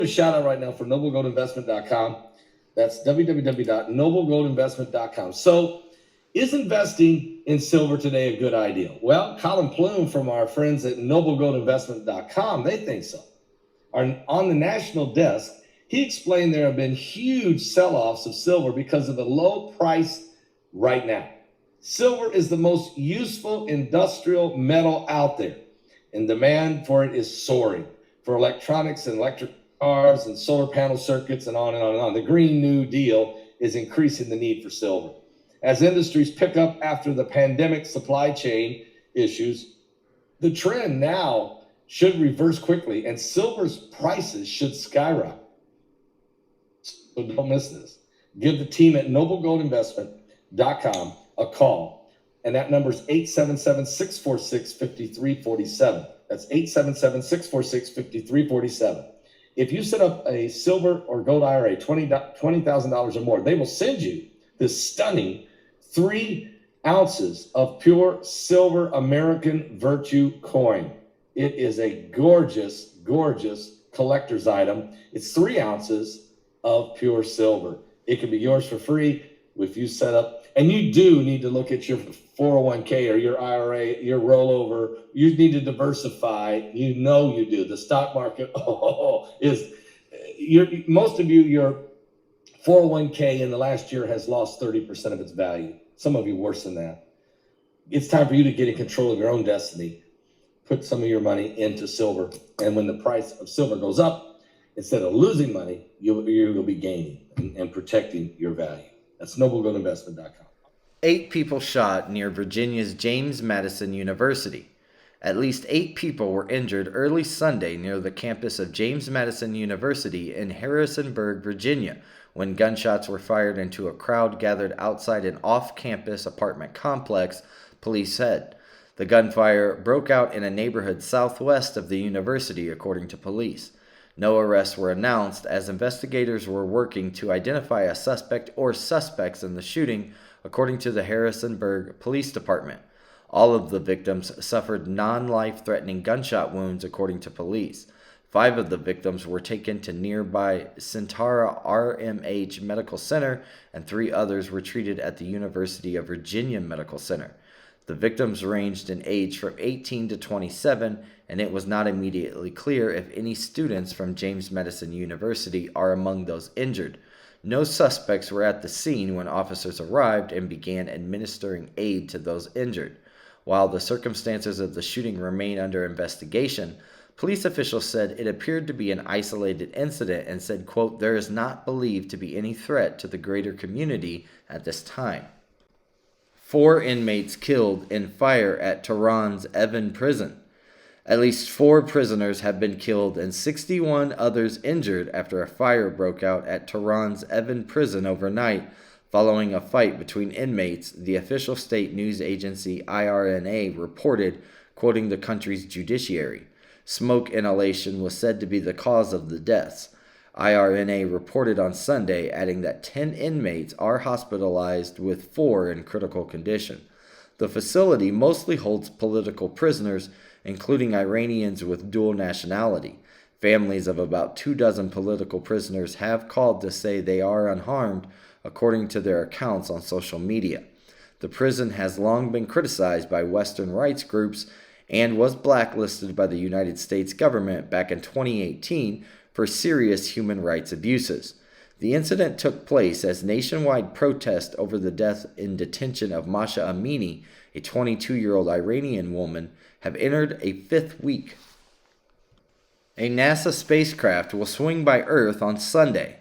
a shout out right now for noblegoldinvestment.com. That's www.noblegoldinvestment.com. So, is investing in silver today a good idea? Well, Colin Plume from our friends at noblegoldinvestment.com, they think so. On the national desk, he explained there have been huge sell-offs of silver because of the low price right now. Silver is the most useful industrial metal out there, and demand for it is soaring for electronics and electric cars and solar panel circuits and on and on and on. The Green New Deal is increasing the need for silver. As industries pick up after the pandemic supply chain issues, the trend now should reverse quickly and silver's prices should skyrocket. So don't miss this. Give the team at noblegoldinvestment.com a call, and that number is 877-646-5347. That's 877-646-5347. If you set up a silver or gold IRA, $20,000 or more, they will send you this stunning 3 ounces of pure silver American Virtue coin. It is a gorgeous, gorgeous collector's item. It's 3 ounces of pure silver. It can be yours for free if you set up, and you do need to look at your 401k or your IRA, your rollover. You need to diversify. You know you do. The stock market most of you, your 401k in the last year has lost 30% of its value. Some of you worse than that. It's time for you to get in control of your own destiny. Put some of your money into silver, and when the price of silver goes up, instead of losing money, you'll be gaining and protecting your value. That's noblegoldinvestment.com. 8 people shot near Virginia's James Madison University. At least 8 people were injured early Sunday near the campus of James Madison University in Harrisonburg, Virginia, when gunshots were fired into a crowd gathered outside an off-campus apartment complex, police said. The gunfire broke out in a neighborhood southwest of the university, according to police. No arrests were announced as investigators were working to identify a suspect or suspects in the shooting, according to the Harrisonburg Police Department. All of the victims suffered non-life-threatening gunshot wounds, according to police. 5 of the victims were taken to nearby Centara RMH Medical Center, and 3 others were treated at the University of Virginia Medical Center. The victims ranged in age from 18 to 27, and it was not immediately clear if any students from James Madison University are among those injured. No suspects were at the scene when officers arrived and began administering aid to those injured. While the circumstances of the shooting remain under investigation, police officials said it appeared to be an isolated incident and said, quote, "There is not believed to be any threat to the greater community at this time." 4 inmates killed in fire at Tehran's Evin prison. At least 4 prisoners have been killed and 61 others injured after a fire broke out at Tehran's Evin prison overnight following a fight between inmates, the official state news agency IRNA reported, quoting the country's judiciary. Smoke inhalation was said to be the cause of the deaths. IRNA reported on Sunday, adding that 10 inmates are hospitalized with 4 in critical condition. The facility mostly holds political prisoners, including Iranians with dual nationality. Families of about 24 political prisoners have called to say they are unharmed, according to their accounts on social media. The prison has long been criticized by Western rights groups and was blacklisted by the United States government back in 2018 for serious human rights abuses. The incident took place as nationwide protests over the death in detention of Masha Amini, a 22-year-old Iranian woman, have entered a 5th week. A NASA spacecraft will swing by Earth on Sunday.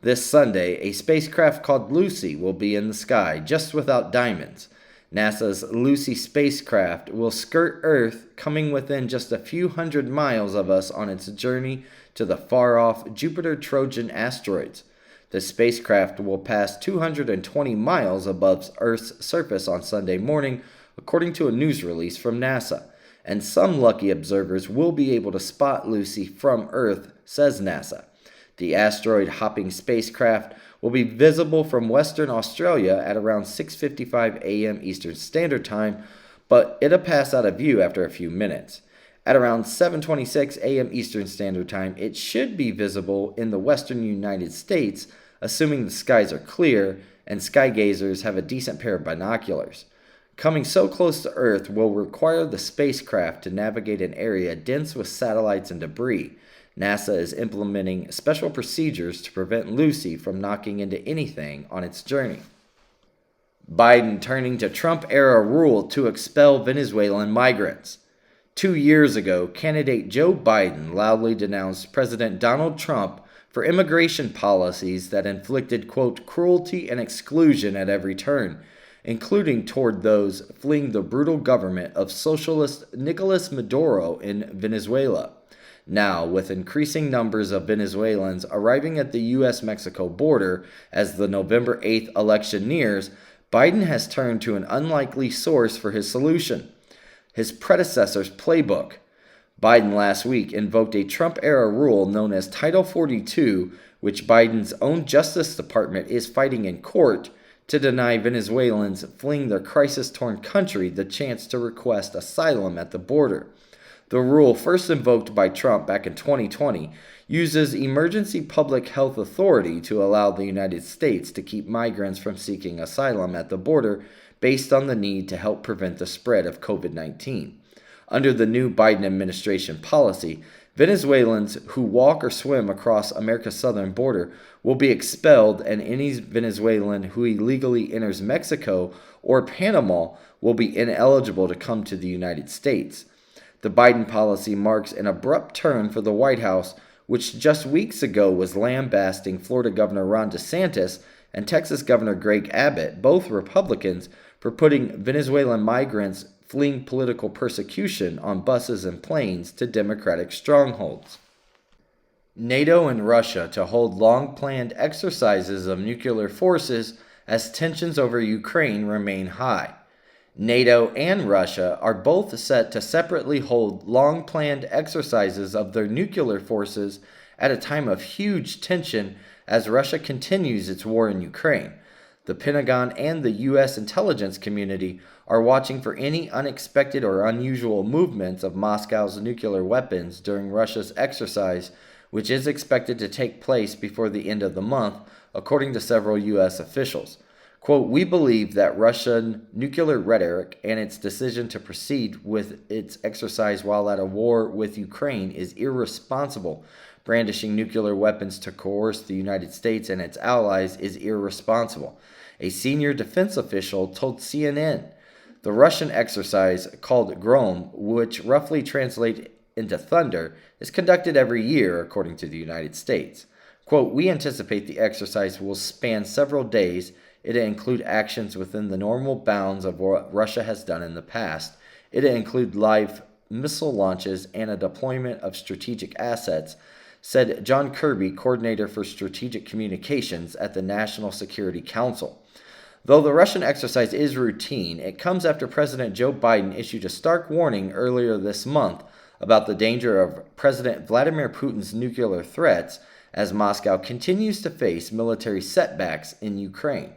This Sunday, a spacecraft called Lucy will be in the sky, just without diamonds. NASA's Lucy spacecraft will skirt Earth, coming within just a few hundred miles of us on its journey to the far-off Jupiter-Trojan asteroids. The spacecraft will pass 220 miles above Earth's surface on Sunday morning, according to a news release from NASA. And some lucky observers will be able to spot Lucy from Earth, says NASA. The asteroid-hopping spacecraft will be visible from Western Australia at around 6:55 a.m. Eastern Standard Time, but it'll pass out of view after a few minutes. At around 7:26 a.m. Eastern Standard Time, it should be visible in the western United States, assuming the skies are clear and sky gazers have a decent pair of binoculars. Coming so close to Earth will require the spacecraft to navigate an area dense with satellites and debris. NASA is implementing special procedures to prevent Lucy from knocking into anything on its journey. Biden turning to Trump-era rule to expel Venezuelan migrants. 2 years ago, candidate Joe Biden loudly denounced President Donald Trump for immigration policies that inflicted, quote, cruelty and exclusion at every turn, including toward those fleeing the brutal government of socialist Nicolas Maduro in Venezuela. Now, with increasing numbers of Venezuelans arriving at the U.S.-Mexico border as the November 8th election nears, Biden has turned to an unlikely source for his solution: his predecessor's playbook. Biden last week invoked a Trump-era rule known as Title 42, which Biden's own Justice Department is fighting in court, to deny Venezuelans fleeing their crisis-torn country the chance to request asylum at the border. The rule, first invoked by Trump back in 2020, uses emergency public health authority to allow the United States to keep migrants from seeking asylum at the border based on the need to help prevent the spread of COVID-19. Under the new Biden administration policy, Venezuelans who walk or swim across America's southern border will be expelled, and any Venezuelan who illegally enters Mexico or Panama will be ineligible to come to the United States. The Biden policy marks an abrupt turn for the White House, which just weeks ago was lambasting Florida Governor Ron DeSantis and Texas Governor Greg Abbott, both Republicans, for putting Venezuelan migrants fleeing political persecution on buses and planes to Democratic strongholds. NATO and Russia to hold long-planned exercises of nuclear forces as tensions over Ukraine remain high. NATO and Russia are both set to separately hold long-planned exercises of their nuclear forces at a time of huge tension as Russia continues its war in Ukraine. The Pentagon and the U.S. intelligence community are watching for any unexpected or unusual movements of Moscow's nuclear weapons during Russia's exercise, which is expected to take place before the end of the month, according to several U.S. officials. Quote, "We believe that Russian nuclear rhetoric and its decision to proceed with its exercise while at a war with Ukraine is irresponsible. Brandishing nuclear weapons to coerce the United States and its allies is irresponsible," a senior defense official told CNN. The Russian exercise, called Grom, which roughly translates into thunder, is conducted every year, according to the United States. Quote, "We anticipate the exercise will span several days. It'll include actions within the normal bounds of what Russia has done in the past. It'll include live missile launches and a deployment of strategic assets," said John Kirby, coordinator for strategic communications at the National Security Council. Though the Russian exercise is routine, it comes after President Joe Biden issued a stark warning earlier this month about the danger of President Vladimir Putin's nuclear threats as Moscow continues to face military setbacks in Ukraine.